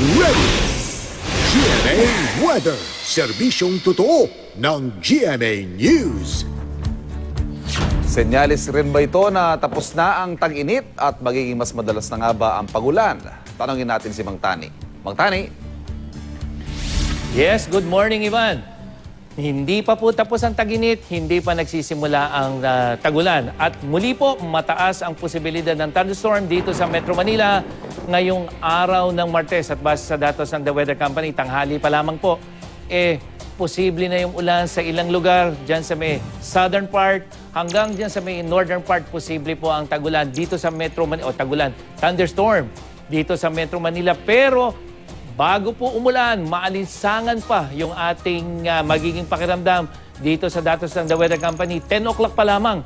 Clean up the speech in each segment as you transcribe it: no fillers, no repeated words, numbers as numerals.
ready. GMA Weather, serbisyong totoo ng GMA News. Senyales rin ba ito na tapos na ang tag-init at magiging mas madalas na nga ba ang pagulan? Tanongin natin si Mang Tani. Mang Tani? Yes, good morning, Ivan. Hindi pa po tapos ang tag-init, hindi pa nagsisimula ang tagulan. At muli po, mataas ang posibilidad ng thunderstorm dito sa Metro Manila ngayong araw ng Martes. At base sa datos ng The Weather Company, tanghali pa lamang po, posible na yung ulan sa ilang lugar. Diyan sa may southern part, hanggang diyan sa may northern part, posible po ang tagulan dito sa Metro Manila, o tagulan, thunderstorm dito sa Metro Manila. Pero bago po umulan, maalinsangan pa yung ating magiging pakiramdam dito sa datos ng The Weather Company. 10 o'clock pa lamang,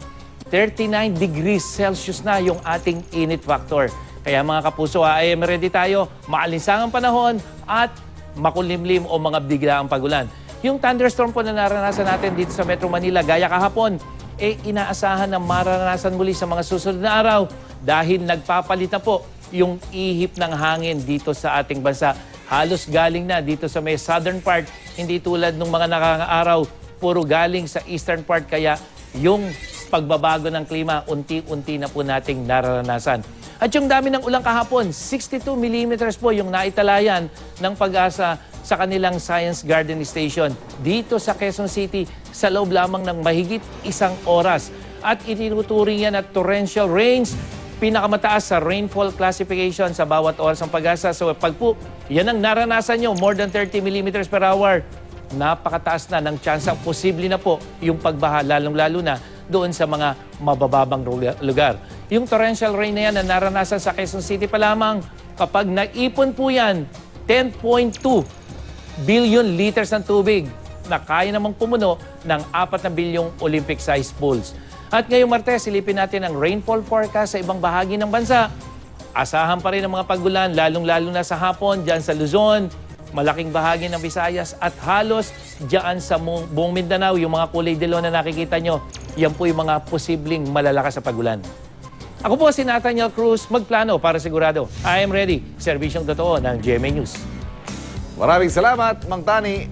39 degrees Celsius na yung ating init factor. Kaya mga kapuso, I am ready tayo. Maalinsangang panahon at makulimlim o mga biglaang pagulan. Yung thunderstorm po na naranasan natin dito sa Metro Manila, gaya kahapon, inaasahan na maranasan muli sa mga susunod na araw dahil nagpapalit na po yung ihip ng hangin dito sa ating bansa. Halos galing na dito sa may southern part, hindi tulad ng mga nakakaaraw, puro galing sa eastern part. Kaya yung pagbabago ng klima, unti-unti na po nating nararanasan. At yung dami ng ulang kahapon, 62 millimeters po yung naitalayan ng Pag-asa sa kanilang Science Garden Station dito sa Quezon City sa loob lamang ng mahigit 1 oras. At itinuturing yan at torrential rains, pinakamataas sa rainfall classification sa bawat oras ng Pag-asa. So pag po yan ang naranasan nyo, more than 30 millimeters per hour, napakataas na ng tsansa, posible na po yung pagbaha, lalong-lalo na doon sa mga mabababang lugar. Yung torrential rain na yan na naranasan sa Quezon City pa lamang, kapag naipon po yan, 10.2 billion liters ng tubig na kaya namang pumuno ng 4 na bilyong Olympic-sized pools. At ngayong Martes, silipin natin ang rainfall forecast sa ibang bahagi ng bansa. Asahan pa rin ang mga pagulan, lalong-lalo na sa hapon, dyan sa Luzon, malaking bahagi ng Visayas at halos dyan sa buong Mindanao, yung mga kulay dilaw na nakikita nyo, yan po yung mga posibleng malalakas sa pagulan. Ako po si Nathaniel Cruz, magplano para sigurado. I am ready. Serbisyong totoo ng GMA News. Maraming salamat, Mang Tani.